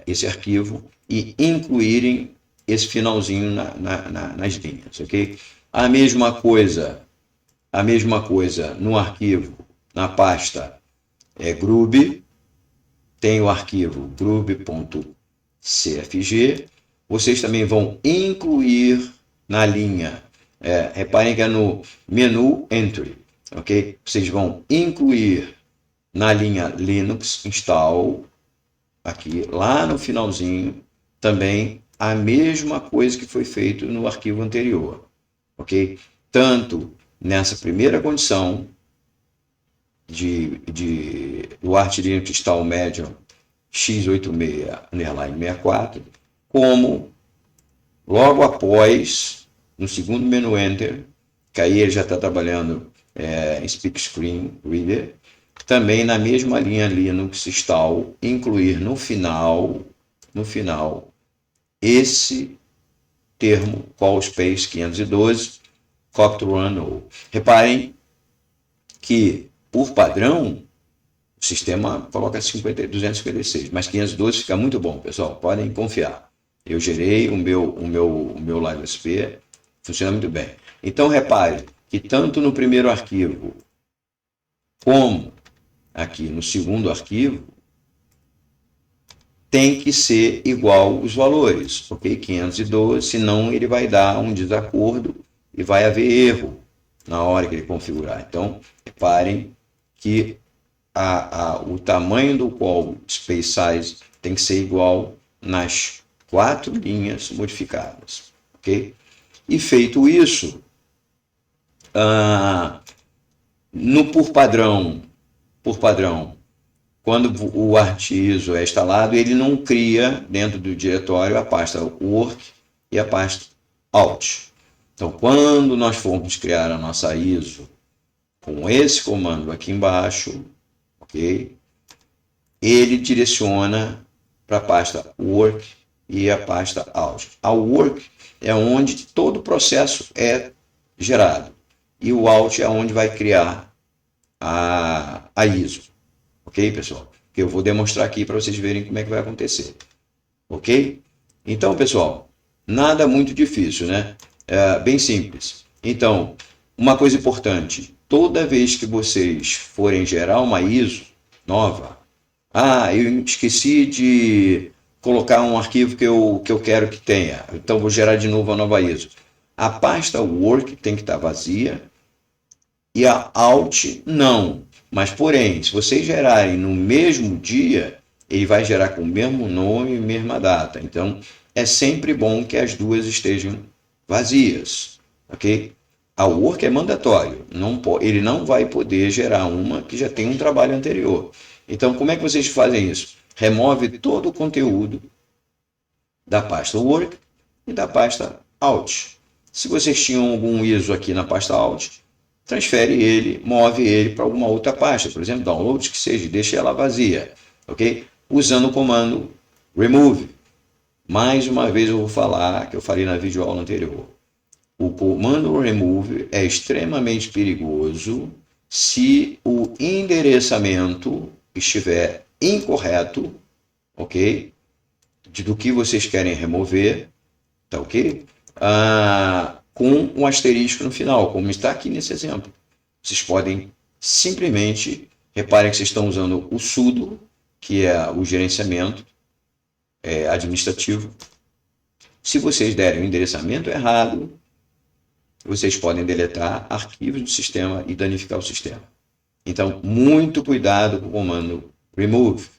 esse arquivo e incluírem esse finalzinho nas linhas, ok? A mesma coisa no arquivo, na pasta grub, tem o arquivo grub.cfg. Vocês também vão incluir na linha, reparem que é no menu entry, ok? Vocês vão incluir na linha Linux install, aqui lá no finalzinho, também a mesma coisa que foi feito no arquivo anterior, ok? Tanto nessa primeira condição do Arch Linux install medium x86_64, como logo após, no segundo menu Enter, que aí ele já está trabalhando em Speak Screen Reader, também na mesma linha Linux install, incluir no final esse termo call space 512 copy to run. Reparem que por padrão o sistema coloca 256, mas 512 fica muito bom, pessoal, podem confiar. Eu gerei o meu Live USB, funciona muito bem. Então repare que tanto no primeiro arquivo como aqui no segundo arquivo, tem que ser igual os valores, ok? 512, senão ele vai dar um desacordo e vai haver erro na hora que ele configurar. Então, reparem que o tamanho do call space size tem que ser igual nas 4 linhas modificadas, ok? E feito isso, por padrão, quando o arquivo é instalado, ele não cria dentro do diretório a pasta work e a pasta out. Então, quando nós formos criar a nossa ISO com esse comando aqui embaixo, ok? Ele direciona para a pasta work e a pasta out. A work é onde todo o processo é gerado e o out é onde vai criar a ISO. Ok, pessoal? Que eu vou demonstrar aqui para vocês verem como é que vai acontecer. Ok? Então, pessoal, nada muito difícil, né? É bem simples. Então, uma coisa importante, toda vez que vocês forem gerar uma ISO nova, eu esqueci de colocar um arquivo que eu quero que tenha, então vou gerar de novo a nova ISO. A pasta work tem que estar vazia e a out não. Mas, porém, se vocês gerarem no mesmo dia, ele vai gerar com o mesmo nome e mesma data. Então, é sempre bom que as duas estejam vazias, ok? A work é mandatório, ele não vai poder gerar uma que já tem um trabalho anterior. Então, como é que vocês fazem isso? Remove todo o conteúdo da pasta work e da pasta out. Se vocês tinham algum ISO aqui na pasta out, transfere ele, move ele para alguma outra pasta, por exemplo, downloads que seja, deixa ela vazia, ok? Usando o comando remove. Mais uma vez eu vou falar, que eu falei na videoaula anterior. O comando remove é extremamente perigoso se o endereçamento estiver incorreto, ok? Do que vocês querem remover, tá ok? Com um asterisco no final, como está aqui nesse exemplo. Vocês podem simplesmente, reparem que vocês estão usando o sudo, que é o gerenciamento administrativo. Se vocês derem o endereçamento errado, vocês podem deletar arquivos do sistema e danificar o sistema. Então, muito cuidado com o comando remove.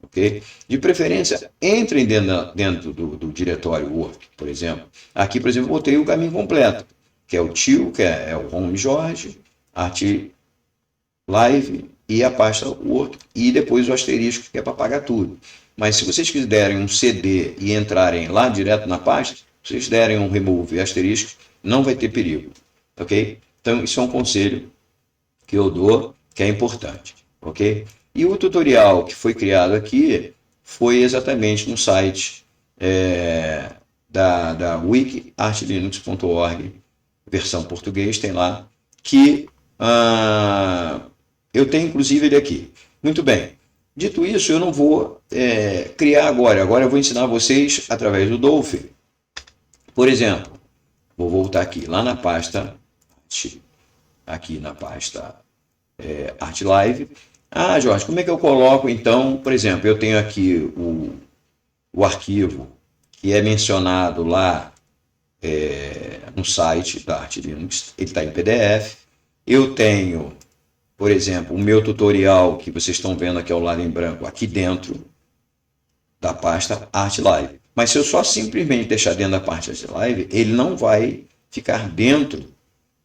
Okay? De preferência, entrem dentro do diretório work, por exemplo. Aqui, por exemplo, botei o caminho completo, que é o tio, que é o home Jorge, art live e a pasta work, e depois o asterisco, que é para apagar tudo. Mas se vocês quiserem um CD e entrarem lá direto na pasta, se vocês derem um remove e asterisco, não vai ter perigo. Ok? Então, isso é um conselho que eu dou, que é importante. Ok? E o tutorial que foi criado aqui foi exatamente no site da wiki.artlinux.org, versão português, tem lá, que eu tenho inclusive ele aqui. Muito bem. Dito isso, eu não vou criar agora. Agora eu vou ensinar vocês através do Dolphin. Por exemplo, vou voltar aqui, lá na pasta, aqui na pasta Art Live. Jorge, como é que eu coloco, então, por exemplo, eu tenho aqui o arquivo que é mencionado lá no site da Art Linux, ele está em PDF. Eu tenho, por exemplo, o meu tutorial que vocês estão vendo aqui ao lado em branco, aqui dentro da pasta Art Live. Mas se eu só simplesmente deixar dentro da pasta Art Live, ele não vai ficar dentro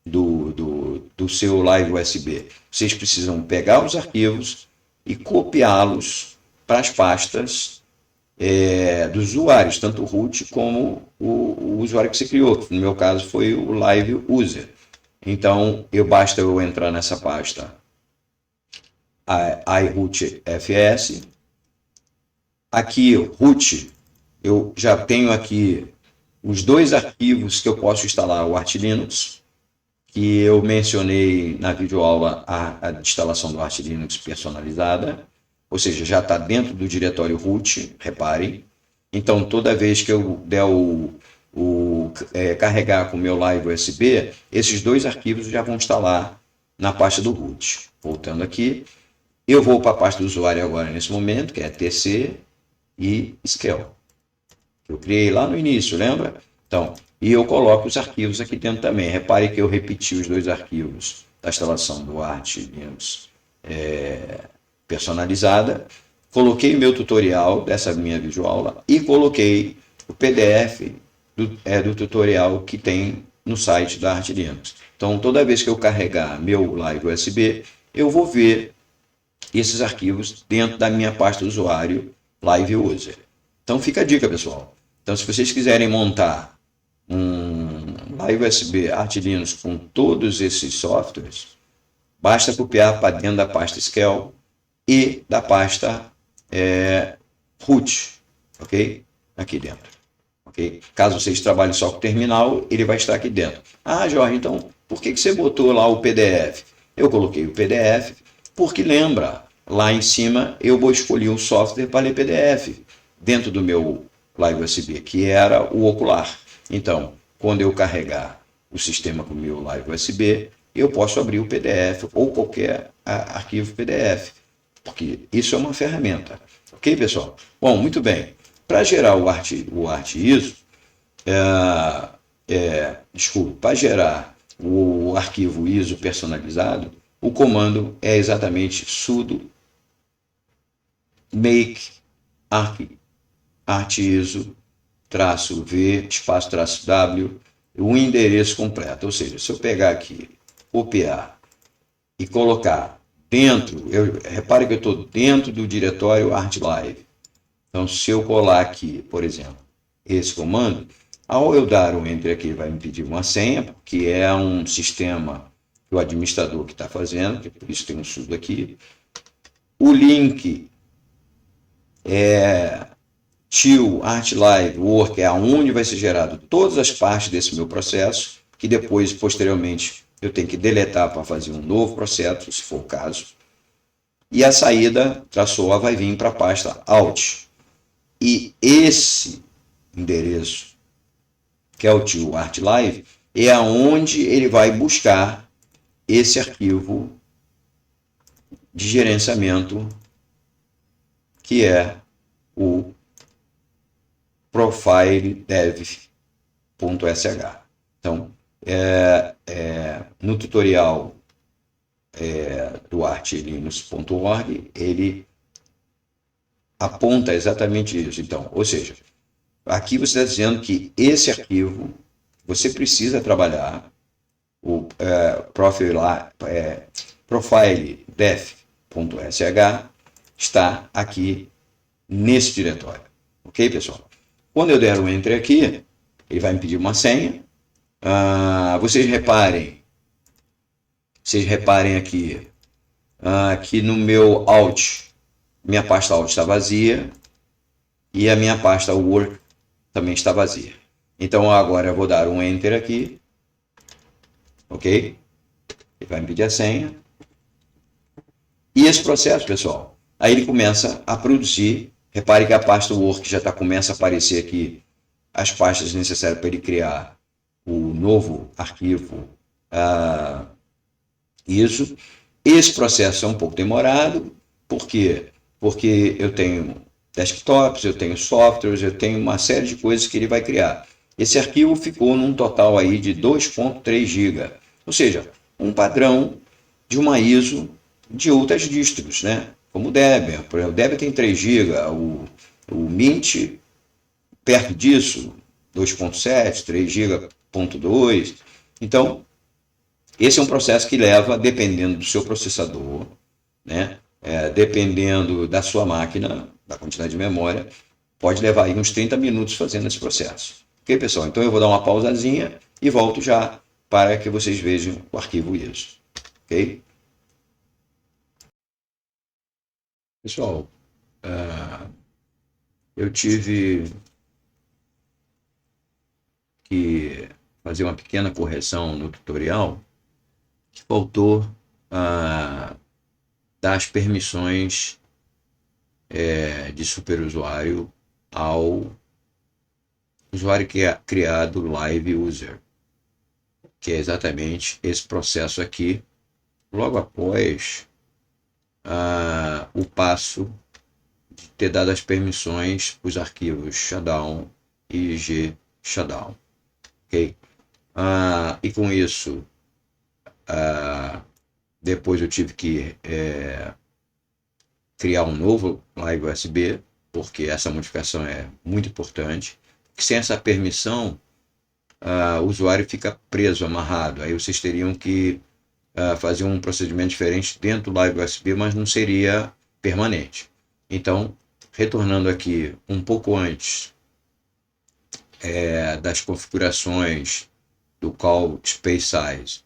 do seu Live USB. Vocês precisam pegar os arquivos e copiá-los para as pastas dos usuários, tanto o root como o usuário que você criou, que no meu caso foi o Live User. Então, basta eu entrar nessa pasta iRoot FS. Aqui, root, eu já tenho aqui os 2 arquivos que eu posso instalar, o Arch Linux, que eu mencionei na videoaula, a instalação do Arch Linux personalizada, ou seja, já está dentro do diretório root, reparem. Então, toda vez que eu der carregar com o meu Live USB, esses 2 arquivos já vão instalar na pasta do root. Voltando aqui, eu vou para a pasta do usuário agora nesse momento, que é TC, e Scale. Eu criei lá no início, lembra? Então, e eu coloco os arquivos aqui dentro também. Repare que eu repeti os dois arquivos da instalação do Arch Linux personalizada, coloquei meu tutorial dessa minha videoaula e coloquei o PDF do tutorial que tem no site da Arch Linux. Então, toda vez que eu carregar meu Live USB, eu vou ver esses arquivos dentro da minha pasta usuário Live User. Então, fica a dica, pessoal. Então, se vocês quiserem montar um Live USB Arch Linux com todos esses softwares, basta copiar para dentro da pasta Scale e da pasta root, ok? Aqui dentro. Okay? Caso vocês trabalhem só com o terminal, ele vai estar aqui dentro. Ah, Jorge, então por que você botou lá o PDF? Eu coloquei o PDF porque lembra, lá em cima eu escolhi um software para ler PDF dentro do meu Live USB, que era o Ocular. Então, quando eu carregar o sistema com o meu Live USB, eu posso abrir o PDF ou qualquer arquivo PDF, porque isso é uma ferramenta. Ok, pessoal? Bom, muito bem. Para gerar o ArtISO, para gerar o arquivo ISO personalizado, o comando é exatamente sudo make artiso -v -w, o endereço completo. Ou seja, se eu pegar aqui, copiar e colocar dentro, repare que eu estou dentro do diretório ArtLive. Então, se eu colar aqui, por exemplo, esse comando, ao eu dar um Enter aqui, ele vai me pedir uma senha, porque é um sistema que o administrador que está fazendo, que por isso tem um sudo aqui. O link to ArtLive Work é onde vai ser gerado todas as partes desse meu processo, que depois, posteriormente, eu tenho que deletar para fazer um novo processo, se for o caso. E a saída, traçou, vai vir para a pasta Alt. E esse endereço, que é o to ArtLive, é aonde ele vai buscar esse arquivo de gerenciamento, que é o profiledev.sh. Então, no tutorial do archlinux.org, ele aponta exatamente isso. Então, ou seja, aqui você está dizendo que esse arquivo você precisa trabalhar, o profiledef.sh está aqui nesse diretório. Ok, pessoal? Quando eu der um Enter aqui, ele vai me pedir uma senha. Vocês reparem aqui que no meu Alt, minha pasta Alt está vazia e a minha pasta Work também está vazia. Então agora eu vou dar um Enter aqui, ok? Ele vai me pedir a senha. E esse processo, pessoal, aí ele começa a produzir. Repare que a pasta Work já começa a aparecer aqui as pastas necessárias para ele criar o novo arquivo ISO. Esse processo é um pouco demorado, por quê? Porque eu tenho desktops, eu tenho softwares, eu tenho uma série de coisas que ele vai criar. Esse arquivo ficou num total aí de 2.3 GB, ou seja, um padrão de uma ISO de outras distros, né? Como o Debian. Por exemplo, o Debian tem 3 GB, o Mint perto disso, 2.7, 3 GB.2. Então, esse é um processo que leva, dependendo do seu processador, né? Dependendo da sua máquina, da quantidade de memória, pode levar aí uns 30 minutos fazendo esse processo. Ok, pessoal? Então eu vou dar uma pausazinha e volto já para que vocês vejam o arquivo ISO. Ok? Pessoal, eu tive que fazer uma pequena correção no tutorial, que faltou dar as permissões de superusuário ao usuário que é criado Live User, que é exatamente esse processo aqui, logo após o passo ter dado as permissões para os arquivos shutdown e gshutdown. Ok? E com isso, depois eu tive que criar um novo Live USB, porque essa modificação é muito importante. Porque sem essa permissão, o usuário fica preso, amarrado. Aí vocês teriam que fazer um procedimento diferente dentro do Live USB, mas não seria permanente. Então, retornando aqui um pouco antes das configurações do Call Space Size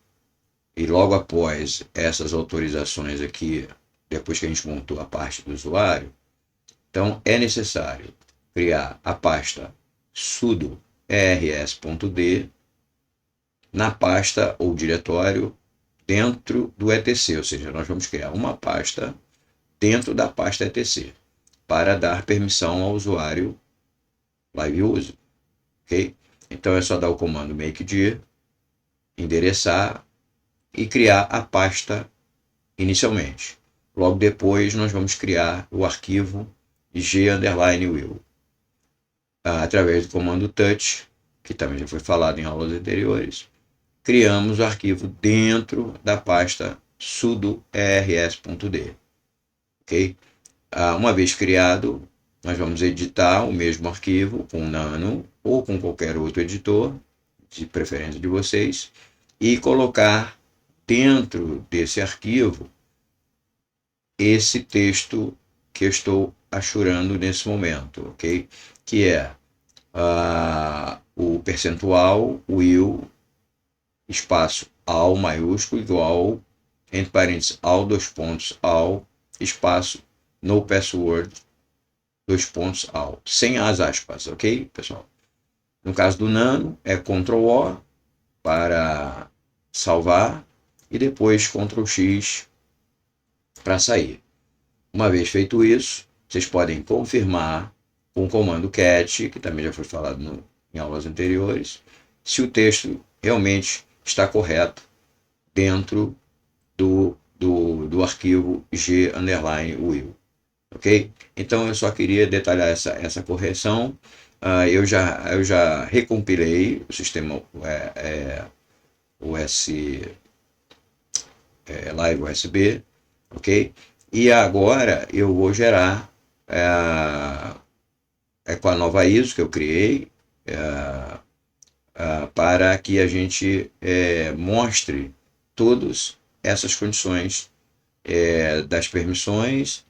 e logo após essas autorizações aqui, depois que a gente montou a parte do usuário, então é necessário criar a pasta sudo ers.d na pasta ou diretório dentro do etc, ou seja, nós vamos criar uma pasta dentro da pasta etc para dar permissão ao usuário live user, ok? Então é só dar o comando makedir, endereçar e criar a pasta inicialmente. Logo depois nós vamos criar o arquivo g_will através do comando touch, que também já foi falado em aulas anteriores. Criamos o arquivo dentro da pasta sudo ers.d. Ok? Uma vez criado, nós vamos editar o mesmo arquivo com Nano ou com qualquer outro editor, de preferência de vocês, e colocar dentro desse arquivo esse texto que eu estou achurando nesse momento, ok? Que é o percentual will espaço ao maiúsculo igual, entre parênteses, ao dois pontos ao espaço no password dois pontos ao, sem as aspas, ok, pessoal? No caso do Nano é Ctrl+O para salvar e depois Ctrl+X para sair. Uma vez feito isso, vocês podem confirmar com o comando cat, que também já foi falado em aulas anteriores, se o texto realmente está correto dentro do arquivo g_will. Ok? Então eu só queria detalhar essa correção. Eu já recompilei o sistema Live USB, ok? E agora eu vou gerar com a nova ISO que eu criei para que a gente mostre todas essas condições das permissões,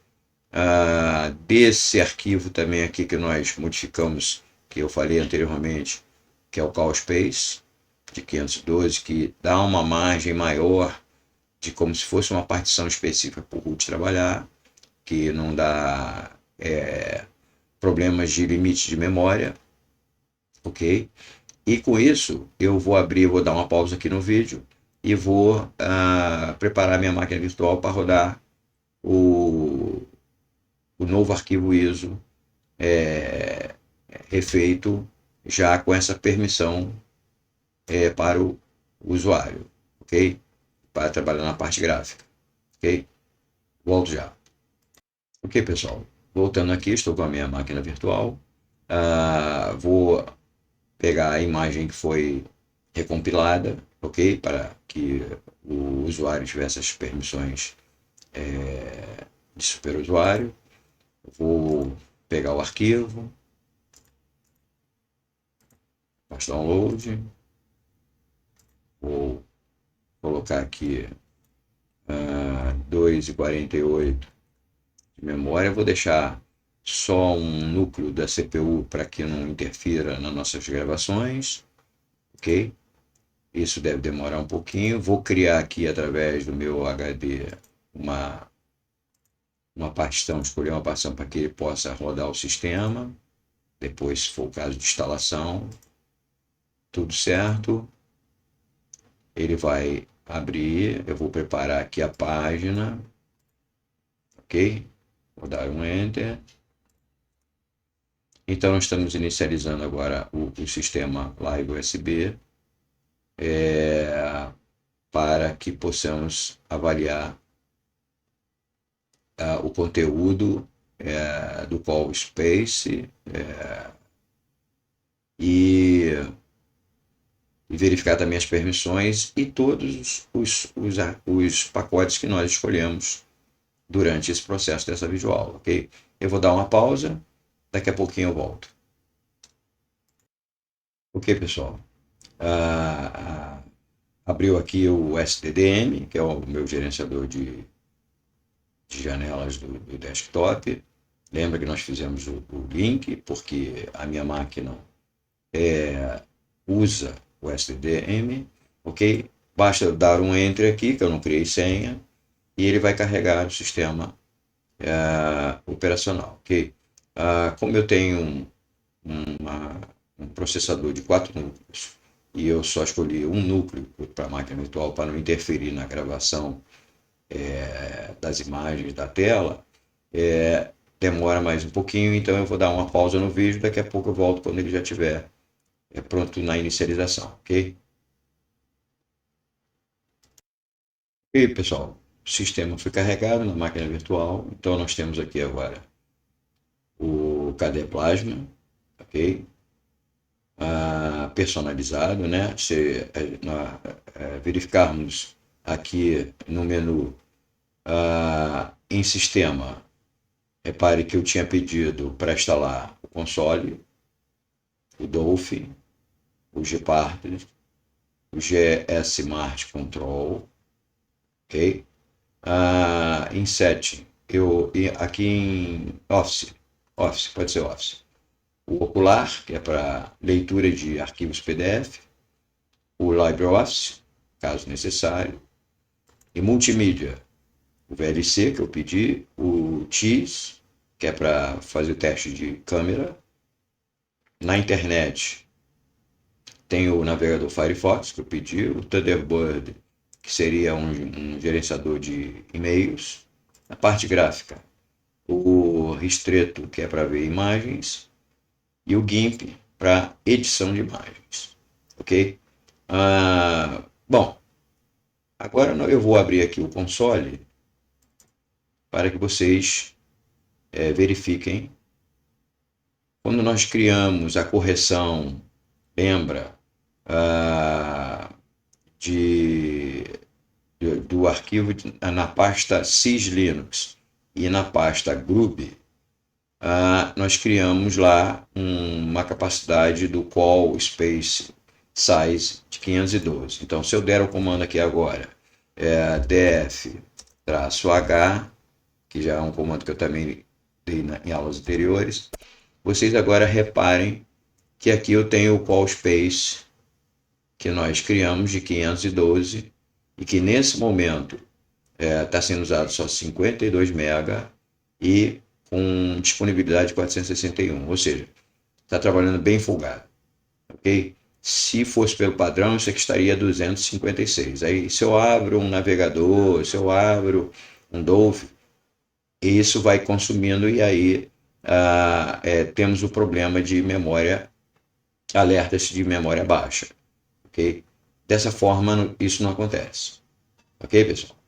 desse arquivo também aqui que nós modificamos, que eu falei anteriormente, que é o call space de 512, que dá uma margem maior de como se fosse uma partição específica para o root trabalhar, que não dá problemas de limite de memória, ok? E com isso eu vou dar uma pausa aqui no vídeo e vou preparar minha máquina virtual para rodar o novo arquivo ISO refeito já com essa permissão para o usuário, ok? Para trabalhar na parte gráfica, ok? Volto já. Ok, pessoal, voltando aqui, estou com a minha máquina virtual, vou pegar a imagem que foi recompilada, ok? Para que o usuário tivesse as permissões de superusuário. Vou pegar o arquivo, faço download, vou colocar aqui 2,48 de memória, vou deixar só um núcleo da CPU para que não interfira nas nossas gravações, ok? Isso deve demorar um pouquinho. Vou criar aqui através do meu HD uma partição, escolher uma partição para que ele possa rodar o sistema. Depois, se for o caso de instalação, tudo certo. Ele vai abrir, eu vou preparar aqui a página, ok? Vou dar um Enter. Então, nós estamos inicializando agora o sistema Live USB para que possamos avaliar o conteúdo do call space e verificar também as permissões e todos os pacotes que nós escolhemos durante esse processo dessa videoaula, ok? Eu vou dar uma pausa, daqui a pouquinho eu volto. Ok, pessoal. Abriu aqui o SDDM, que é o meu gerenciador de janelas do desktop. Lembra que nós fizemos o link, porque a minha máquina usa o SDDM, ok? Basta eu dar um Enter aqui, que eu não criei senha, e ele vai carregar o sistema operacional, ok? Como eu tenho um processador de 4 núcleos e eu só escolhi um núcleo para a máquina virtual para não interferir na gravação das imagens da tela, demora mais um pouquinho, então eu vou dar uma pausa no vídeo, daqui a pouco eu volto quando ele já estiver pronto na inicialização, ok? E pessoal, o sistema foi carregado na máquina virtual, então nós temos aqui agora o KDE Plasma, ok? Personalizado, né? Se verificarmos aqui no menu em sistema, repare que eu tinha pedido para instalar o console, o Dolphin, o Gpartner, o GS Smart Control, ok? Em Setting, aqui em Office, pode ser Office. O Ocular, que é para leitura de arquivos PDF, o LibreOffice, caso necessário, e multimídia, o VLC, que eu pedi, o Teams, que é para fazer o teste de câmera. Na internet, tem o navegador Firefox, que eu pedi, o Thunderbird, que seria um gerenciador de e-mails. Na parte gráfica, o Ristretto, que é para ver imagens, e o GIMP para edição de imagens, ok? Bom, agora eu vou abrir aqui o console para que vocês verifiquem. Quando nós criamos a correção, lembra, do arquivo na pasta syslinux e na pasta grub, nós criamos lá uma capacidade do call space size de 512. Então, se eu der o comando aqui agora, df-h, que já é um comando que eu também dei em aulas anteriores, vocês agora reparem que aqui eu tenho o call space que nós criamos de 512 e que nesse momento está sendo usado só 52 MB e com disponibilidade de 461, ou seja, está trabalhando bem folgado, ok? Se fosse pelo padrão, isso aqui estaria 256. Aí, se eu abro um navegador, se eu abro um Dolphin, isso vai consumindo e aí temos o problema de memória, alertas de memória baixa, ok? Dessa forma, isso não acontece, ok, pessoal?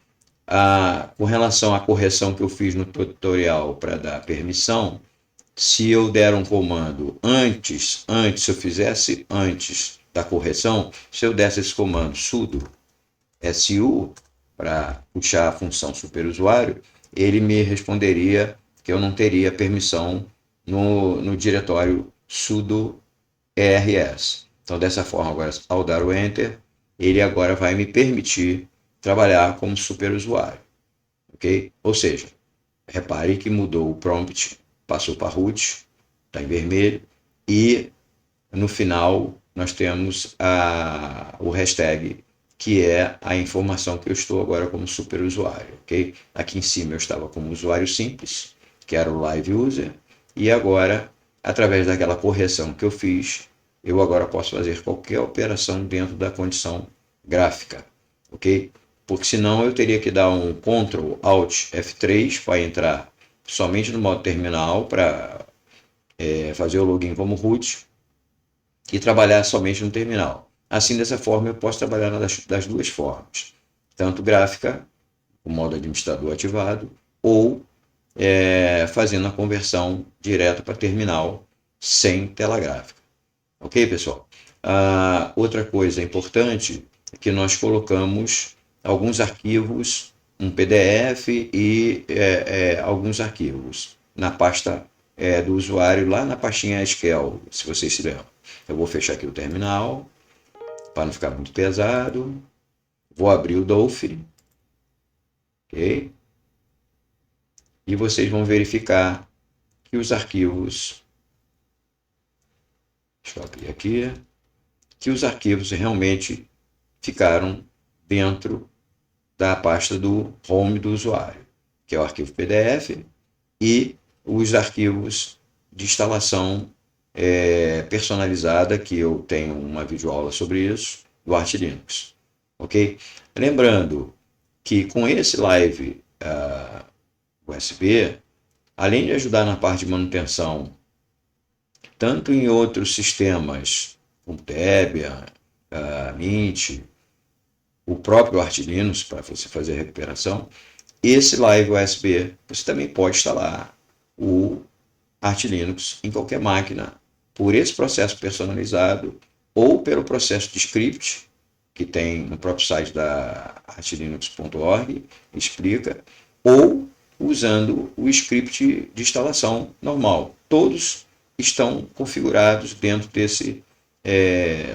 Com relação à correção que eu fiz no tutorial para dar permissão, se eu der um comando antes, se eu fizesse antes da correção, se eu desse esse comando sudo su para puxar a função superusuário, ele me responderia que eu não teria permissão no diretório sudo ers. Então, dessa forma, agora, ao dar o enter, ele agora vai me permitir trabalhar como superusuário, ok? Ou seja, repare que mudou o prompt, passou para root, está em vermelho, e no final nós temos o hashtag, que é a informação que eu estou agora como superusuário, ok? Aqui em cima eu estava como usuário simples, que era o live user, e agora, através daquela correção que eu fiz, eu agora posso fazer qualquer operação dentro da condição gráfica, ok? Porque senão eu teria que dar um Ctrl Alt F3 para entrar somente no modo terminal para fazer o login como root e trabalhar somente no terminal. Assim, dessa forma, eu posso trabalhar das duas formas, tanto gráfica, o modo administrador ativado, ou fazendo a conversão direto para terminal, sem tela gráfica. Ok, pessoal? Outra coisa importante é que nós colocamos alguns arquivos, um PDF e alguns arquivos na pasta do usuário, lá na pastinha SQL, se vocês se lembram. Eu vou fechar aqui o terminal, para não ficar muito pesado. Vou abrir o Dolphin, ok? E vocês vão verificar que os arquivos, deixa eu abrir aqui, que os arquivos realmente ficaram dentro da pasta do home do usuário, que é o arquivo PDF e os arquivos de instalação personalizada, que eu tenho uma videoaula sobre isso, do Arch Linux, ok? Lembrando que com esse live USB, além de ajudar na parte de manutenção, tanto em outros sistemas, como Debian, Mint, o próprio Arch Linux, para você fazer a recuperação, esse Live USB, você também pode instalar o Arch Linux em qualquer máquina, por esse processo personalizado, ou pelo processo de script, que tem no próprio site da archlinux.org, explica, ou usando o script de instalação normal. Todos estão configurados dentro desse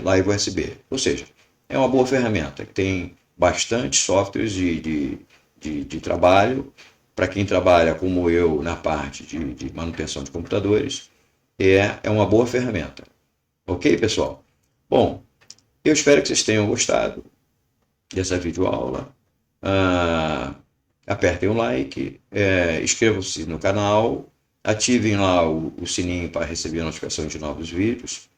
Live USB. Ou seja, é uma boa ferramenta, tem bastante softwares de trabalho, para quem trabalha como eu na parte de manutenção de computadores, é uma boa ferramenta. Ok, pessoal? Bom, eu espero que vocês tenham gostado dessa videoaula. Apertem o like, inscrevam-se no canal, ativem lá o sininho para receber a notificação de novos vídeos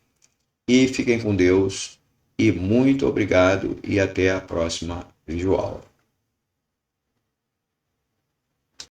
e fiquem com Deus e muito obrigado e até a próxima videoaula.